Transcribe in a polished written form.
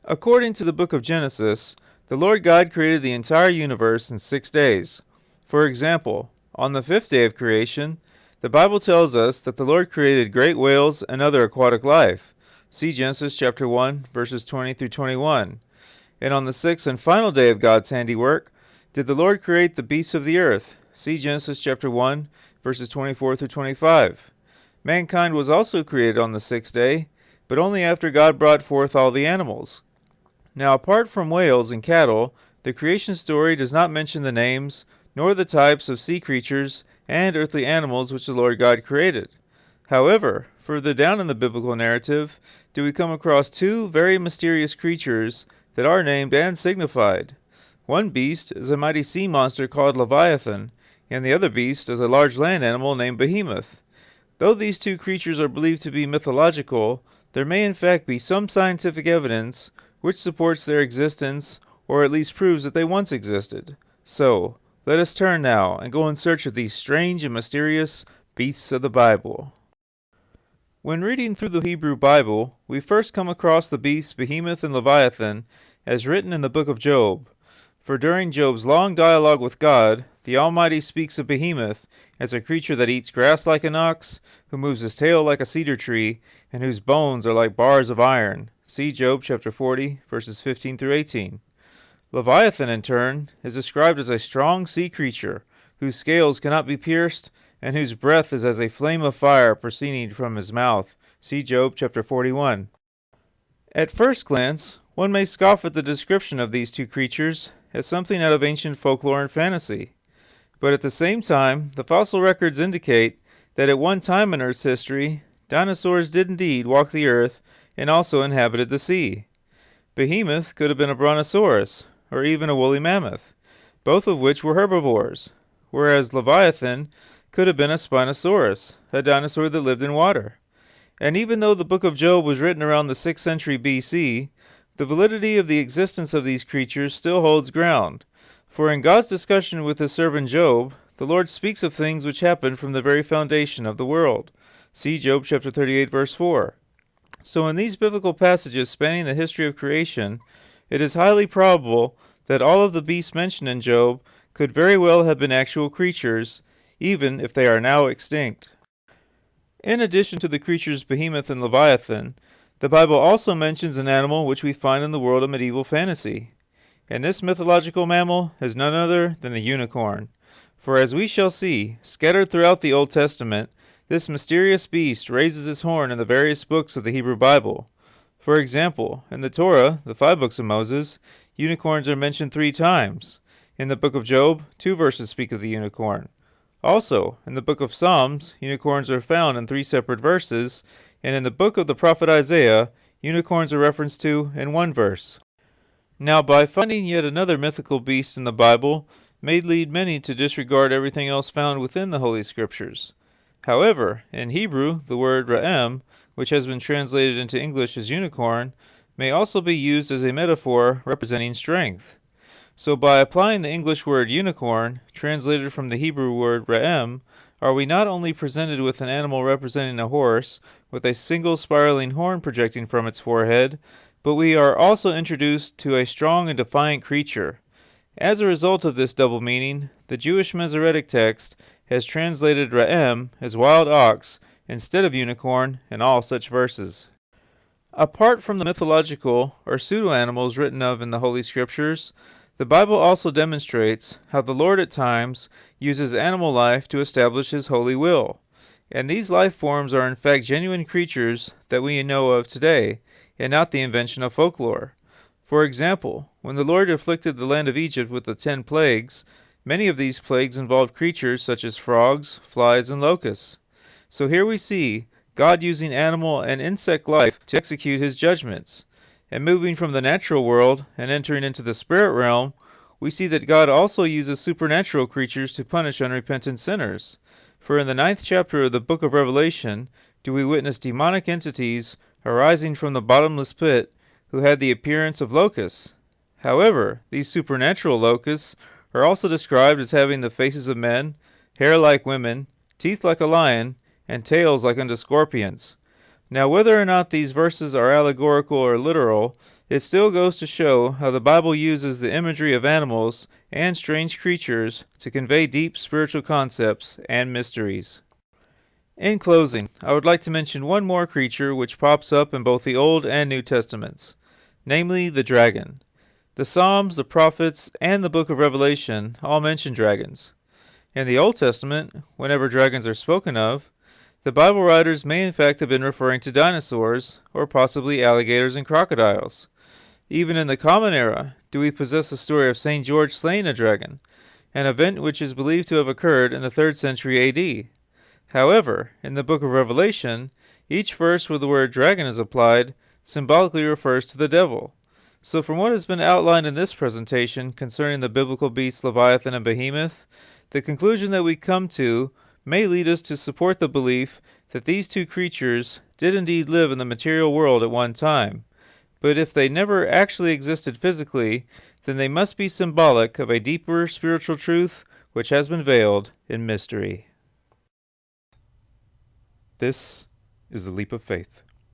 According to the book of Genesis, the Lord God created the entire universe in 6 days. For example, on the fifth day of creation, the Bible tells us that the Lord created great whales and other aquatic life. See Genesis chapter 1, verses 20 through 21. And on the sixth and final day of God's handiwork, did the Lord create the beasts of the earth. See Genesis chapter 1, verses 24 through 25. Mankind was also created on the sixth day, but only after God brought forth all the animals. Now, apart from whales and cattle, the creation story does not mention the names, nor the types of sea creatures and earthly animals which the Lord God created. However, further down in the biblical narrative, do we come across two very mysterious creatures that are named and signified. One beast is a mighty sea monster called Leviathan, and the other beast is a large land animal named Behemoth. Though these two creatures are believed to be mythological, there may in fact be some scientific evidence which supports their existence, or at least proves that they once existed. So, let us turn now and go in search of these strange and mysterious beasts of the Bible. When reading through the Hebrew Bible, we first come across the beasts Behemoth and Leviathan as written in the book of Job. For during Job's long dialogue with God, the Almighty speaks of Behemoth as a creature that eats grass like an ox, who moves his tail like a cedar tree, and whose bones are like bars of iron. See Job chapter 40, verses 15 through 18. Leviathan, in turn, is described as a strong sea creature, whose scales cannot be pierced, and whose breath is as a flame of fire proceeding from his mouth. See Job chapter 41. At first glance, one may scoff at the description of these two creatures as something out of ancient folklore and fantasy. But at the same time, the fossil records indicate that at one time in Earth's history, dinosaurs did indeed walk the earth and also inhabited the sea. Behemoth could have been a brontosaurus, or even a woolly mammoth, both of which were herbivores, whereas Leviathan could have been a Spinosaurus, a dinosaur that lived in water. And even though the book of Job was written around the 6th century BC, the validity of the existence of these creatures still holds ground. For in God's discussion with his servant Job, the Lord speaks of things which happened from the very foundation of the world. See Job chapter 38, verse 4. So in these biblical passages spanning the history of creation, it is highly probable that all of the beasts mentioned in Job could very well have been actual creatures, even if they are now extinct. In addition to the creatures Behemoth and Leviathan, the Bible also mentions an animal which we find in the world of medieval fantasy. And this mythological mammal is none other than the unicorn. For as we shall see, scattered throughout the Old Testament, this mysterious beast raises its horn in the various books of the Hebrew Bible. For example, in the Torah, the 5 books of Moses, unicorns are mentioned 3 times. In the book of Job, 2 verses speak of the unicorn. Also, in the book of Psalms, unicorns are found in 3 separate verses, and in the book of the prophet Isaiah, unicorns are referenced to in 1 verse. Now, by finding yet another mythical beast in the Bible may lead many to disregard everything else found within the Holy Scriptures. However, in Hebrew, the word ra'em, which has been translated into English as unicorn, may also be used as a metaphor representing strength. So by applying the English word unicorn, translated from the Hebrew word ra'em, are we not only presented with an animal representing a horse, with a single spiraling horn projecting from its forehead, but we are also introduced to a strong and defiant creature. As a result of this double meaning, the Jewish Masoretic text has translated ra'em as wild ox instead of unicorn in all such verses. Apart from the mythological or pseudo-animals written of in the Holy Scriptures, the Bible also demonstrates how the Lord at times uses animal life to establish his holy will. And these life forms are in fact genuine creatures that we know of today, and not the invention of folklore. For example, when the Lord afflicted the land of Egypt with the 10 plagues, many of these plagues involved creatures such as frogs, flies, and locusts. So here we see God using animal and insect life to execute his judgments. And moving from the natural world and entering into the spirit realm, we see that God also uses supernatural creatures to punish unrepentant sinners. For in the 9th chapter of the book of Revelation do we witness demonic entities arising from the bottomless pit who had the appearance of locusts. However, these supernatural locusts are also described as having the faces of men, hair like women, teeth like a lion, and tails like unto scorpions. Now, whether or not these verses are allegorical or literal, it still goes to show how the Bible uses the imagery of animals and strange creatures to convey deep spiritual concepts and mysteries. In closing, I would like to mention one more creature which pops up in both the Old and New Testaments, namely the dragon. The Psalms, the prophets, and the book of Revelation all mention dragons. In the Old Testament, whenever dragons are spoken of, the Bible writers may in fact have been referring to dinosaurs, or possibly alligators and crocodiles. Even in the Common Era, do we possess a story of St. George slaying a dragon, an event which is believed to have occurred in the 3rd century AD. However, in the book of Revelation, each verse where the word dragon is applied symbolically refers to the devil. So from what has been outlined in this presentation concerning the biblical beasts Leviathan and Behemoth, the conclusion that we come to may lead us to support the belief that these two creatures did indeed live in the material world at one time. But if they never actually existed physically, then they must be symbolic of a deeper spiritual truth which has been veiled in mystery. This is the Leap of Faith.